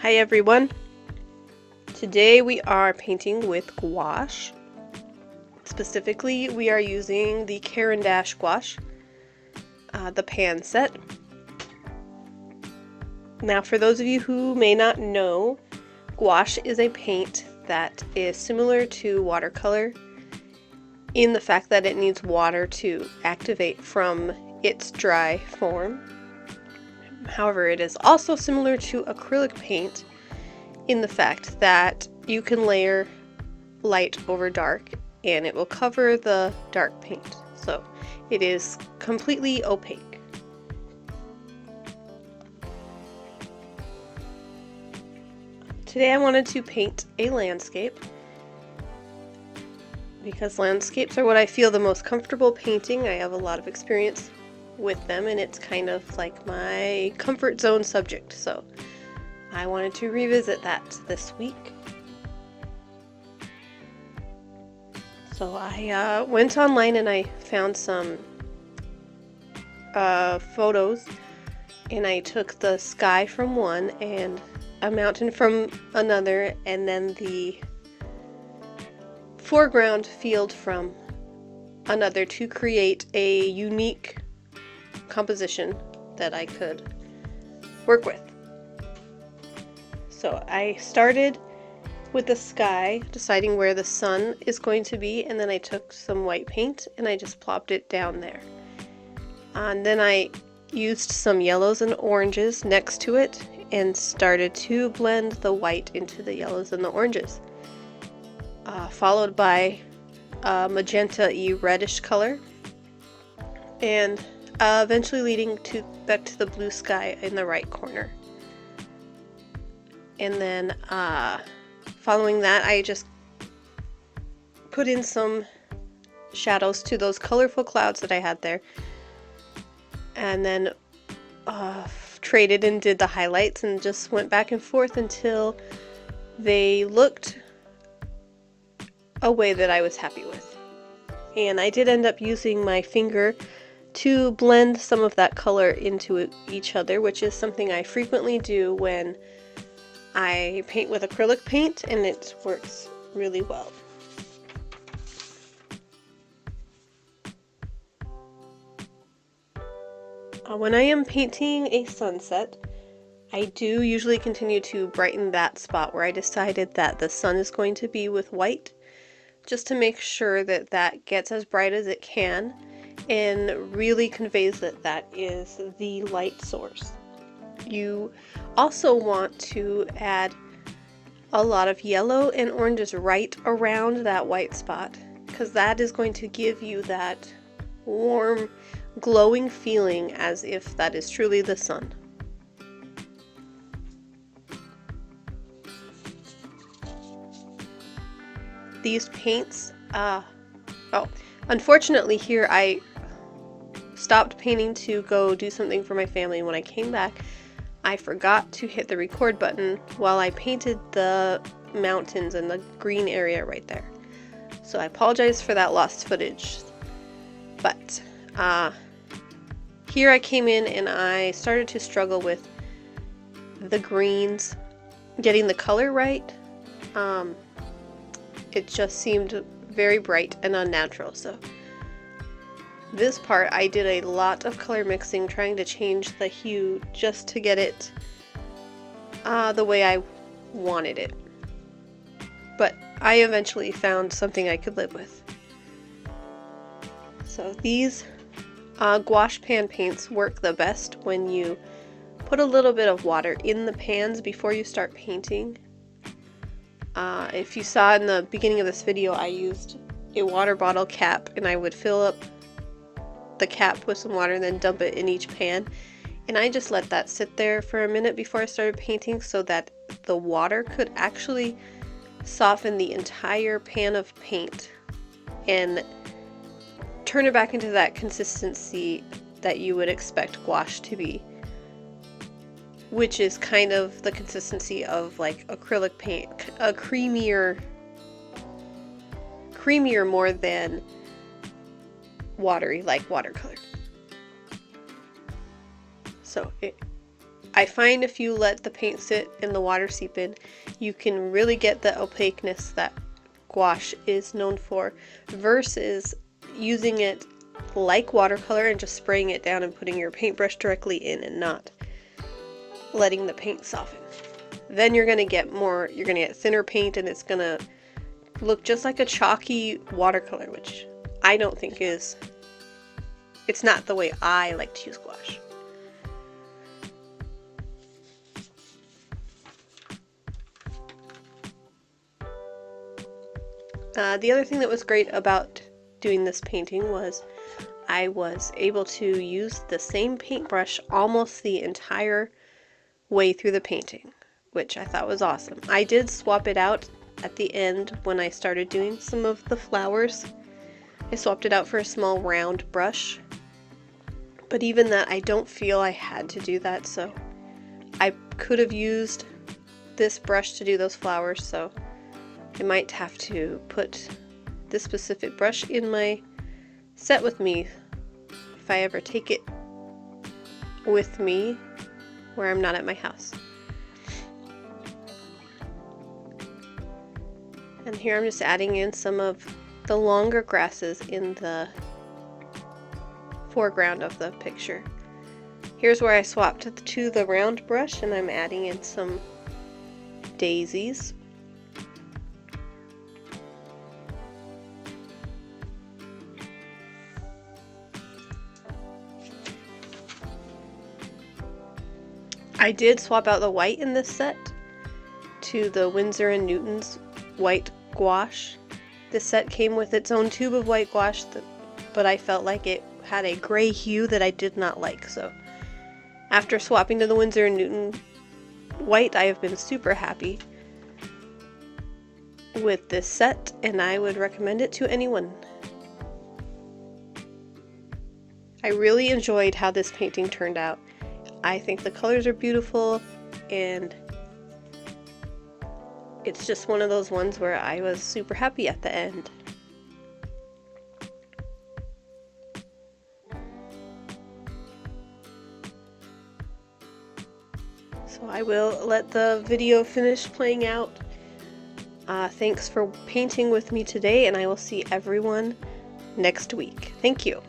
Hi everyone! Today we are painting with gouache. Specifically, we are using the Carandache Gouche, the pan set. Now for those of you who may not know, gouache is a paint that is similar to watercolor in the fact that it needs water to activate from its dry form. However, it is also similar to acrylic paint in the fact that you can layer light over dark and it will cover the dark paint. So it is completely opaque. Today I wanted to paint a landscape because landscapes are what I feel the most comfortable painting. I have a lot of experience with them and it's kind of like my comfort zone subject, so I wanted to revisit that this week. So I went online and I found some photos, and I took the sky from one and a mountain from another, and then the foreground field from another to create a unique composition that I could work with. So I started with the sky, deciding where the sun is going to be, and then I took some white paint and I just plopped it down there. And then I used some yellows and oranges next to it and started to blend the white into the yellows and the oranges. Followed by magenta-y reddish color, and eventually leading back to the blue sky in the right corner. And then following that, I just put in some shadows to those colorful clouds that I had there, and then traded and did the highlights and just went back and forth until they looked a way that I was happy with. And I did end up using my finger to blend some of that color into each other, which is something I frequently do when I paint with acrylic paint, and it works really well. When I am painting a sunset, I do usually continue to brighten that spot where I decided that the sun is going to be with white, just to make sure that that gets as bright as it can and really conveys that that is the light source. You also want to add a lot of yellow and oranges right around that white spot, because that is going to give you that warm, glowing feeling as if that is truly the sun. These paints, unfortunately here I stopped painting to go do something for my family. When I came back, I forgot to hit the record button while I painted the mountains and the green area right there. So I apologize for that lost footage. But here I came in and I started to struggle with the greens, getting the color right. It just seemed very bright and unnatural. So this part I did a lot of color mixing, trying to change the hue just to get it the way I wanted it. But I eventually found something I could live with. So these gouache pan paints work the best when you put a little bit of water in the pans before you start painting. If you saw in the beginning of this video, I used a water bottle cap and I would fill up the cap with some water and then dump it in each pan, and I just let that sit there for a minute before I started painting so that the water could actually soften the entire pan of paint and turn it back into that consistency that you would expect gouache to be, which is kind of the consistency of like acrylic paint, a creamier more than watery like watercolor. So I find if you let the paint sit and the water seep in, you can really get the opaqueness that gouache is known for, versus using it like watercolor and just spraying it down and putting your paintbrush directly in and not letting the paint soften. Then you're gonna get thinner paint, and it's gonna look just like a chalky watercolor, which I don't think it's not the way I like to use gouache. The other thing that was great about doing this painting was I was able to use the same paintbrush almost the entire way through the painting, which I thought was awesome. I did swap it out at the end when I started doing some of the flowers. I swapped it out for a small round brush, but even that, I don't feel I had to do that, so I could have used this brush to do those flowers, so I might have to put this specific brush in my set with me if I ever take it with me where I'm not at my house. And here I'm just adding in some of the longer grasses in the foreground of the picture. Here's where I swapped to the round brush, and I'm adding in some daisies. I did swap out the white in this set to the Winsor & Newton's white gouache. This set came with its own tube of white gouache, but I felt like it had a gray hue that I did not like. So after swapping to the Winsor & Newton white, I have been super happy with this set, and I would recommend it to anyone. I really enjoyed how this painting turned out. I think the colors are beautiful, and it's just one of those ones where I was super happy at the end. So I will let the video finish playing out. Thanks for painting with me today, and I will see everyone next week. Thank you.